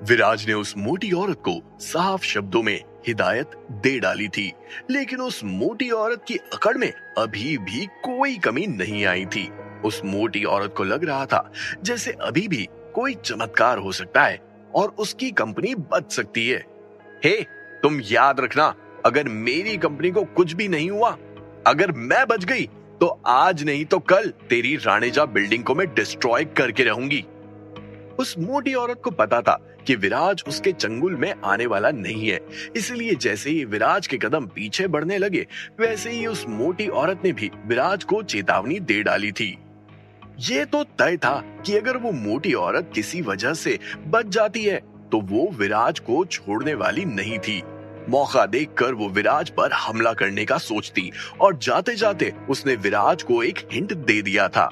विराज ने उस मोटी औरत को साफ शब्दों में हिदायत दे डाली थी, लेकिन उस मोटी औरत की अकड़ में अभी भी कोई कमी नहीं आई थी। उस मोटी औरत को लग रहा था जैसे अभी भी कोई चमत्कार हो सकता है और उसकी कंपनी बच सकती है। हे, तुम याद रखना, अगर मेरी कंपनी को कुछ भी नहीं हुआ, अगर मैं बच गई, तो आज नहीं तो कल तेरी राणेजा बिल्डिंग को मैं डिस्ट्रॉय करके रहूंगी। उस मोटी औरत को पता था कि विराज उसके चंगुल में आने वाला नहीं है, इसलिए जैसे ही विराज के कदम पीछे बढ़ने लगे, वैसे ही उस मोटी औरत ने भी विराज को चेतावनी दे डाली थी। ये तो तय था कि अगर वो मोटी औरत किसी वजह से बच जाती है, तो वो विराज को छोड़ने वाली नहीं थी। मौका देखकर वो विराज पर हमला करने का सोचती और जाते जाते उसने विराज को एक हिंट दे दिया था।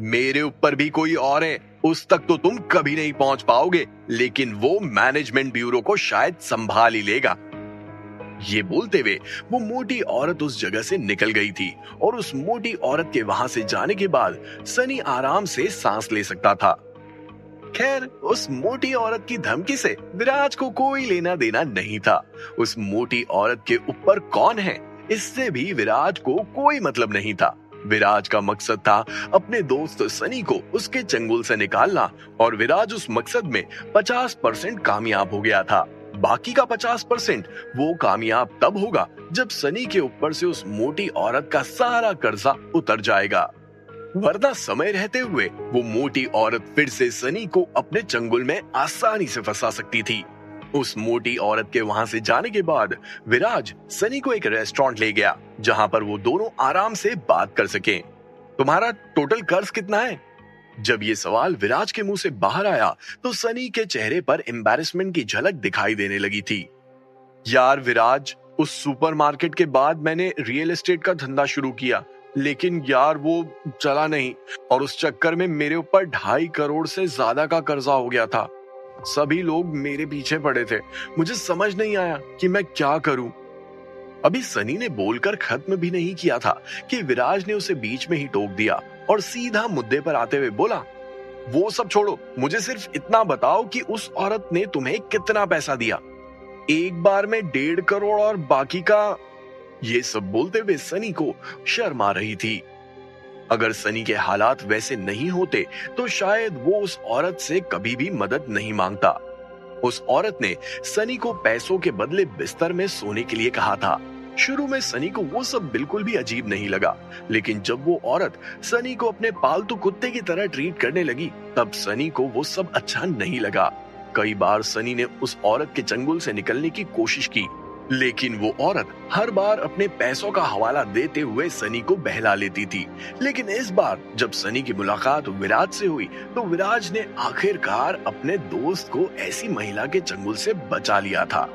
मेरे ऊपर भी कोई और है, उस तक तो तुम कभी नहीं पहुंच पाओगे, लेकिन वो मैनेजमेंट ब्यूरो को शायद संभाल ही लेगा। ये बोलते हुए वो मोटी औरत उस जगह से निकल गई थी और उस मोटी औरत के वहां से जाने के बाद सनी आराम से सांस ले सकता था। खैर, उस मोटी औरत की धमकी से विराज को कोई लेना देना नहीं था। उस मोटी औरत के ऊपर कौन है, इससे भी विराज को कोई मतलब नहीं था। विराज का मकसद था अपने दोस्त सनी को उसके चंगुल से निकालना, और विराज उस मकसद में 50% कामयाब हो गया था। बाकी का 50% वो कामयाब तब होगा जब सनी के ऊपर से उस मोटी औरत का सारा कर्जा उतर जाएगा, वरना समय रहते हुए वो मोटी औरत फिर से सनी को अपने चंगुल में आसानी से फंसा सकती थी। उस मोटी औरत के वहां से जाने के बाद विराज सनी को एक रेस्टोरेंट ले गया, जहां पर वो दोनों आराम से बात कर सकें। तुम्हारा टोटल कर्ज कितना है? जब ये सवाल विराज के मुंह से बाहर आया, तो सनी के चेहरे पर एम्बैरेसमेंट की झलक दिखाई देने लगी थी। यार विराज, उस सुपरमार्केट के बाद मैंने रियल एस्टेट का धंधा शुरू किया, लेकिन यार वो चला नहीं, और उस चक्कर में मेरे ऊपर 2.5 करोड़ से ज्यादा का कर्जा हो गया था। सभी लोग मेरे पीछे पड़े थे, मुझे समझ नहीं आया कि मैं क्या करूं। अभी सनी ने बोलकर खत्म भी नहीं किया था कि विराज ने उसे बीच में ही टोक दिया और सीधा मुद्दे पर आते हुए बोला, वो सब छोड़ो, मुझे सिर्फ इतना बताओ कि उस औरत ने तुम्हें कितना पैसा दिया? एक बार में 1.5 करोड़ और बाकी का? ये सब बोलते हुए सनी को शर्म आ रही थी। अगर सनी के हालात वैसे नहीं होते, तो शायद वो उस औरत से कभी भी मदद नहीं मांगता। उस औरत ने सनी को पैसों के बदले बिस्तर में सोने के लिए कहा था। शुरू में सनी को वो सब बिल्कुल भी अजीब नहीं लगा, लेकिन जब वो औरत सनी को अपने पालतू कुत्ते की तरह ट्रीट करने लगी, तब सनी को वो सब अच्छा नहीं लगा। कई बार सनी ने उस औरत के चंगुल से निकलने की कोशिश की, लेकिन वो औरत हर बार अपने पैसों का हवाला देते हुए सनी को बहला लेती थी। लेकिन इस बार जब सनी की मुलाकात विराज से हुई, तो विराज ने आखिरकार अपने दोस्त को ऐसी महिला के चंगुल से बचा लिया था।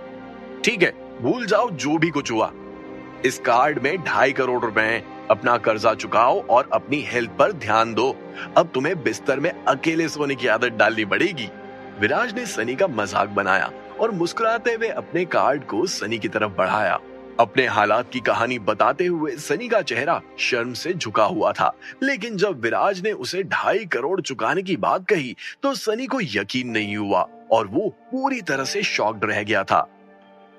ठीक है, भूल जाओ जो भी कुछ हुआ। इस कार्ड में 2.5 करोड़ रुपए हैं। अपना कर्जा चुकाओ और अपनी हेल्थ पर ध्यान दो। अब तुम्हें बिस्तर में अकेले सोने की आदत डालनी पड़ेगी। विराज ने सनी का मजाक बनाया और मुस्कुराते हुए अपने कार्ड को सनी की तरफ बढ़ाया। अपने हालात की कहानी बताते हुए सनी का चेहरा शर्म से झुका हुआ था, लेकिन जब विराज ने उसे 2.5 करोड़ चुकाने की बात कही, तो सनी को यकीन नहीं हुआ और वो पूरी तरह से शॉक्ड रह गया था।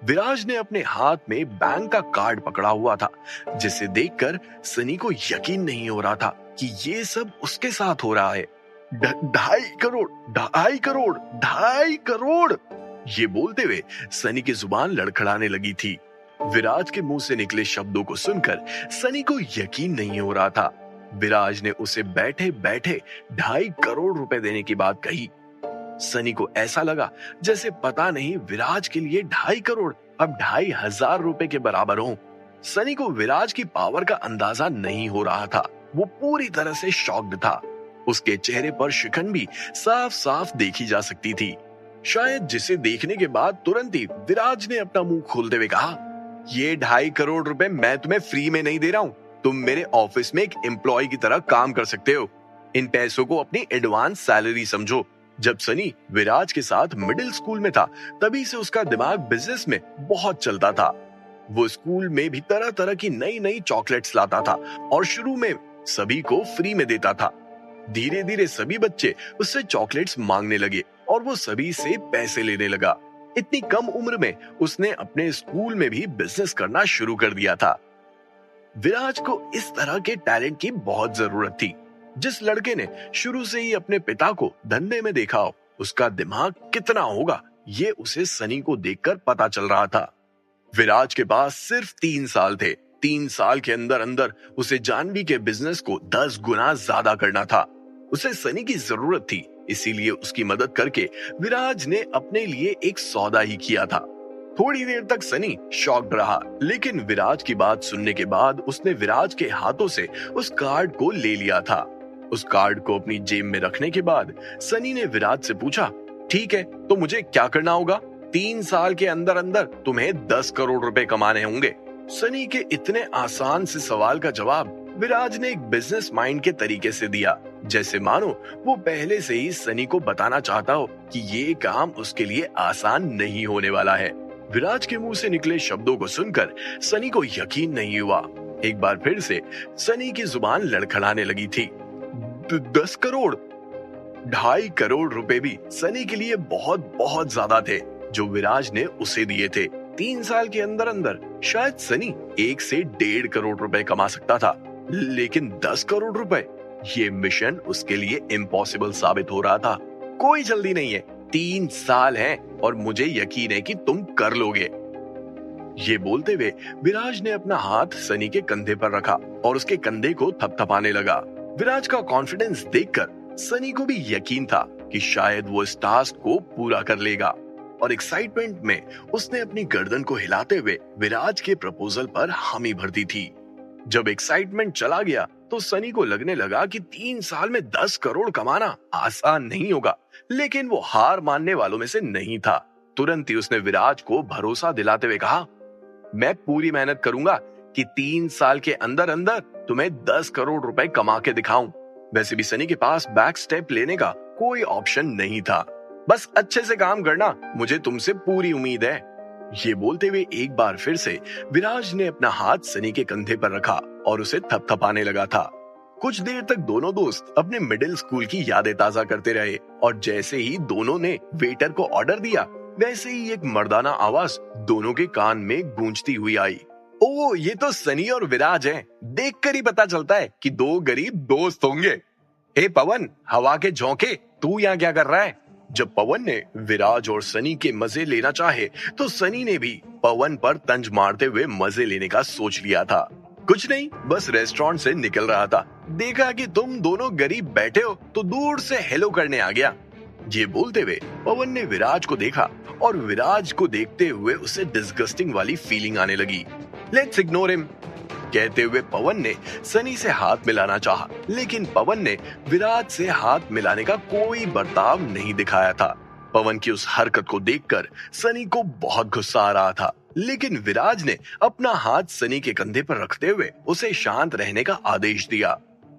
विराज ने अपने हाथ में बैंक का कार्ड पकड़ा हुआ था, जिसे देखकर सनी को यकीन नहीं हो रहा था कि ये सब उसके साथ हो रहा है। 2.5 करोड़, 2.5 करोड़, 2.5 करोड़, ये बोलते हुए सनी की जुबान लड़खड़ाने लगी थी। विराज के मुंह से निकले शब्दों को सुनकर सनी को यकीन नहीं हो रहा था। विराज ने उसे बैठे बैठे 2.5 करोड़ रुपए देने की बात कही। सनी को ऐसा लगा जैसे पता नहीं विराज के लिए 2.5 करोड़ अब 2,500 रुपए के बराबर हो। सनी को विराज की पावर का अंदाजा नहीं हो रहा था। वो पूरी तरह से शॉक्ड था। उसके चेहरे पर शिकन भी साफ साफ देखी जा सकती थी। शायद जिसे देखने के बाद तुरंत ही विराज ने अपना मुंह खोलते हुए कहा, ये 2.5 करोड़ रुपए मैं तुम्हें फ्री में नहीं दे रहा हूँ। तुम मेरे ऑफिस में एक एम्प्लॉय की तरह काम कर सकते हो। इन पैसों को अपनी एडवांस सैलरी समझो। जब सनी विराज के साथ मिडिल स्कूल में था, तभी से उसका दिमाग बिजनेस में बहुत चलता था। वो स्कूल में भी तरह तरह की नई नई चॉकलेट्स लाता था और शुरू में सभी को फ्री में देता था। धीरे धीरे सभी बच्चे उससे चॉकलेट्स मांगने लगे और वो सभी से पैसे लेने लगा। इतनी कम उम्र में उसने अपने स्कूल में भी बिजनेस करना शुरू कर दिया था। विराज को इस तरह के टैलेंट की बहुत जरूरत थी। जिस लड़के ने शुरू से ही अपने पिता को धंधे में देखा हो, उसका दिमाग कितना होगा ये उसे सनी को देखकर पता चल रहा था। विराज के पास सिर्फ 3 साल थे। 3 साल के अंदर अंदर उसे जानवी के बिजनेस को 10 गुना ज्यादा करना था। उसे सनी की जरूरत थी, इसीलिए उसकी मदद करके विराज ने अपने लिए एक सौदा ही किया था। थोड़ी देर तक सनी शॉक्ड रहा, लेकिन विराज की बात सुनने के बाद उसने विराज के हाथों से उस कार्ड को ले लिया था। उस कार्ड को अपनी जेब में रखने के बाद सनी ने विराज से पूछा, ठीक है, तो मुझे क्या करना होगा? 3 साल के अंदर अंदर तुम्हें 10 करोड़ रुपए कमाने होंगे। सनी के इतने आसान से सवाल का जवाब विराज ने एक बिजनेस माइंड के तरीके से दिया, जैसे मानो वो पहले से ही सनी को बताना चाहता हो कि ये काम उसके लिए आसान नहीं होने वाला है। विराज के मुंह से निकले शब्दों को सुनकर सनी को यकीन नहीं हुआ। एक बार फिर से सनी की जुबान लड़खड़ाने लगी थी। 10 करोड़? 2.5 करोड़ रुपए भी सनी के लिए बहुत बहुत ज्यादा थे जो विराज ने उसे दिए थे। 3 साल के अंदर अंदर शायद सनी 1 से 1.5 करोड़ रुपए कमा सकता था, लेकिन 10 करोड़ रुपए, ये मिशन उसके लिए इम्पॉसिबल साबित हो रहा था। कोई जल्दी नहीं है, 3 साल हैं और मुझे यकीन है कि तुम कर लोगे। ये बोलते हुए विराज ने अपना हाथ सनी के कंधे पर रखा और उसके कंधे को थपथपाने लगा। विराज का कॉन्फिडेंस देखकर सनी को भी यकीन था कि शायद वो इस टास्क को पूरा कर लेगा, और एक्साइटमेंट में उसने अपनी गर्दन को हिलाते हुए विराज के प्रपोजल पर हामी भर दी थी। जब एक्साइटमेंट चला गया तो सनी को लगने लगा कि 3 साल में 10 करोड़ कमाना आसान नहीं होगा, लेकिन वो हार मानने वालों में से नहीं था। तुरंत ही उसने विराज को भरोसा दिलाते हुए कहा, मैं पूरी मेहनत करूंगा कि 3 साल के अंदर अंदर तुम्हें 10 करोड़ रुपए कमा के दिखाऊं। वैसे भी सनी के पास बैक स्टेप लेने का कोई ऑप्शन नहीं था। बस अच्छे से काम करना, मुझे तुमसे पूरी उम्मीद है। ये बोलते हुए एक बार फिर से विराज ने अपना हाथ सनी के कंधे पर रखा और उसे थपथपाने लगा था। कुछ देर तक दोनों दोस्त अपने मिडिल स्कूल की यादें ताजा करते रहे, और जैसे ही दोनों ने वेटर को ऑर्डर दिया, वैसे ही एक मर्दाना आवाज दोनों के कान में गूंजती हुई आई। ओ, ये तो सनी और विराज हैं। देखकर ही पता चलता है कि 2 गरीब दोस्त होंगे। ए पवन, हवा के झोंके, तू यहाँ क्या कर रहा है? जब पवन ने विराज और सनी के मजे लेना चाहे तो सनी ने भी पवन पर तंज मारते हुए मजे लेने का सोच लिया था। कुछ नहीं, बस रेस्टोरेंट से निकल रहा था, देखा कि तुम दोनों गरीब बैठे हो तो दूर से हेलो करने आ गया। ये बोलते हुए पवन ने विराज को देखा और विराज को देखते हुए उसे डिस्गस्टिंग वाली फीलिंग आने लगी। लेट्स इग्नोर हिम कहते हुए पवन ने सनी से हाथ मिलाना चाहा, लेकिन पवन ने विराज से हाथ मिलाने का कोई बर्ताव नहीं दिखाया था। पवन की उस हरकत को देखकर सनी को बहुत गुस्सा आ रहा था, लेकिन विराज ने अपना हाथ सनी के कंधे पर रखते हुए उसे शांत रहने का आदेश दिया।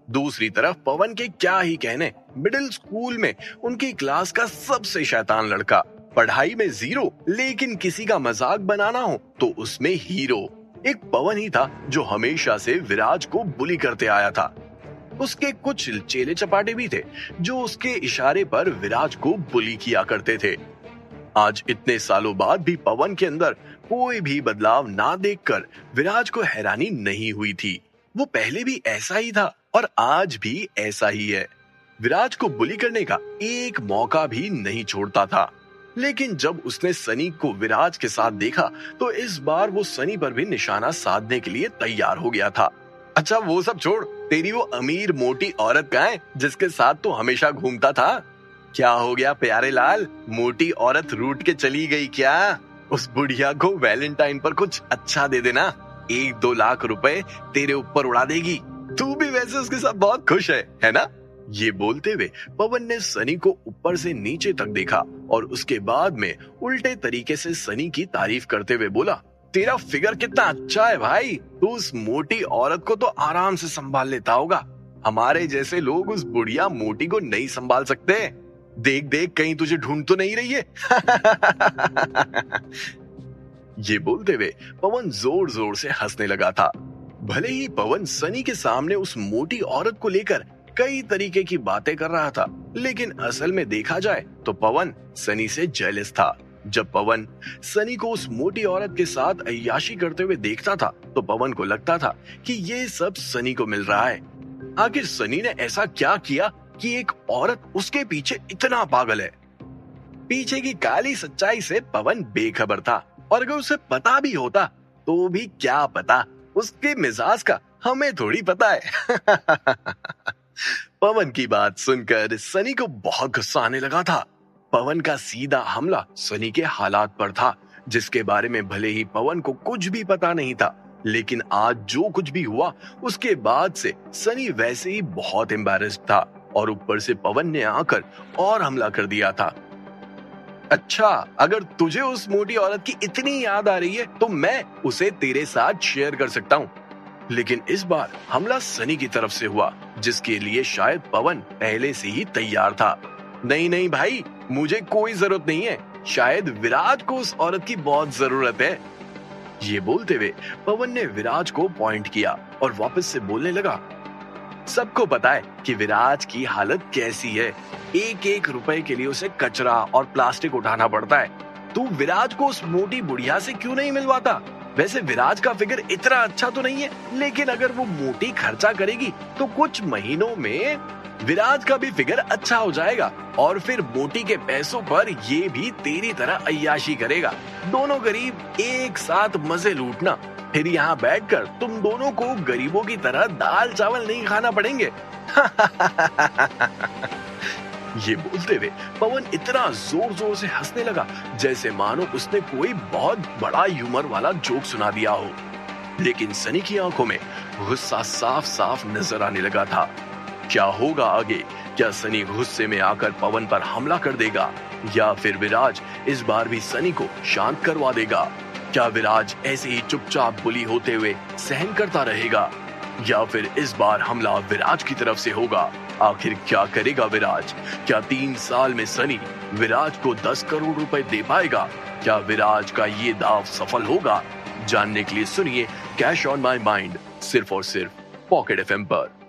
दूसरी तरफ पवन के क्या ही कहने, मिडिल स्कूल में उनकी क्लास का सबसे शैतान लड़का, पढ़ाई में 0 लेकिन किसी का मजाक बनाना हो तो उसमें हीरो, एक पवन ही था जो हमेशा से विराज को बुली करते आया था। उसके कुछ चेले चपाटे भी थे जो उसके इशारे पर विराज को बुली किया करते थे। आज इतने सालों बाद भी पवन के अंदर कोई भी बदलाव ना देखकर विराज को हैरानी नहीं हुई थी। वो पहले भी ऐसा ही था और आज भी ऐसा ही है। विराज को बुली करने का एक मौका भी नहीं छोड़ता था। लेकिन जब उसने सनी को विराज के साथ देखा तो इस बार वो सनी पर भी निशाना साधने के लिए तैयार हो गया था। अच्छा वो सब छोड़, तेरी वो अमीर मोटी औरत कहाँ है जिसके साथ तू हमेशा घूमता था? क्या हो गया प्यारे लाल, मोटी औरत रूठ के चली गई क्या? उस बुढ़िया को वैलेंटाइन पर कुछ अच्छा दे देना, 1-2 लाख रुपए तेरे ऊपर उड़ा देगी। तू भी वैसे उसके साथ बहुत खुश है ना? ये बोलते हुए पवन ने सनी को ऊपर से नीचे तक देखा और उसके बाद में उल्टे तरीके से सनी की तारीफ करते हुए बोला, तेरा फिगर कितना अच्छा है भाई, तू उस मोटी औरत को तो आराम से संभाल लेता होगा। हमारे जैसे लोग उस बुढ़िया मोटी को नहीं संभाल सकते। देख देख कहीं तुझे ढूंढ तो नहीं रही है। ये बोलते हुए पवन जोर जोर से हंसने लगा था। भले ही पवन सनी के सामने उस मोटी औरत को लेकर कई तरीके की बातें कर रहा था, लेकिन असल में देखा जाए तो पवन सनी से जेलस था। जब पवन सनी को उस मोटी औरत के साथ अय्याशी करते हुए देखता था तो पवन को लगता था कि ये सब सनी को मिल रहा है। आखिर सनी ने ऐसा क्या किया कि एक औरत उसके पीछे इतना पागल है? पीछे की काली सच्चाई से पवन बेखबर था, और अगर उसे पता भी होता तो भी क्या पता, उसके मिजाज का हमें थोड़ी पता है। पवन की बात सुनकर सनी को बहुत गुस्सा आने लगा था। पवन का सीधा हमला सनी के हालात पर था, जिसके बारे में भले ही पवन को कुछ भी पता नहीं था, लेकिन आज जो कुछ भी हुआ उसके बाद से सनी वैसे ही बहुत एम्बैरेस्ड था, और ऊपर से पवन ने आकर और हमला कर दिया था। अच्छा, अगर तुझे उस मोटी औरत की इतनी याद आ रही है तो मैं उसे तेरे साथ शेयर कर सकता हूँ। लेकिन इस बार हमला सनी की तरफ से हुआ, जिसके लिए शायद पवन पहले से ही तैयार था। नहीं नहीं भाई, मुझे कोई जरूरत नहीं है, शायद विराज को उस औरत की बहुत जरूरत है। ये बोलते हुए पवन ने विराज को पॉइंट किया और वापस से बोलने लगा। सबको पता है कि विराज की हालत कैसी है, एक एक रुपए के लिए उसे कचरा और प्लास्टिक उठाना पड़ता है। तू विराज को उस मोटी बुढ़िया से क्यों नहीं मिलवाता? वैसे विराज का फिगर इतना अच्छा तो नहीं है, लेकिन अगर वो मोटी खर्चा करेगी तो कुछ महीनों में विराज का भी फिगर अच्छा हो जाएगा, और फिर मोटी के पैसों पर ये भी तेरी तरह अय्याशी करेगा। दोनों गरीब एक साथ मजे लूटना, फिर यहाँ बैठकर तुम दोनों को गरीबों की तरह दाल चावल नहीं खाना पड़ेंगे। ये बोलते हुए पवन इतना जोर जोर से हंसने लगा जैसे मानो उसने कोई बहुत बड़ा ह्यूमर वाला जोक सुना दिया हो। लेकिन सनी की आंखों में गुस्सा साफ साफ नजर आने लगा था। क्या होगा आगे? क्या सनी गुस्से में आकर पवन पर हमला कर देगा, या फिर विराज इस बार भी सनी को शांत करवा देगा? क्या विराज ऐसे ही चुपचाप बुली होते हुए सहन करता रहेगा, या फिर इस बार हमला विराज की तरफ से होगा? आखिर क्या करेगा विराज? क्या 3 साल में सनी विराज को 10 करोड़ रुपए दे पाएगा? क्या विराज का ये दाव सफल होगा? जानने के लिए सुनिए कैश ऑन माई माइंड, सिर्फ और सिर्फ पॉकेट एफएम पर।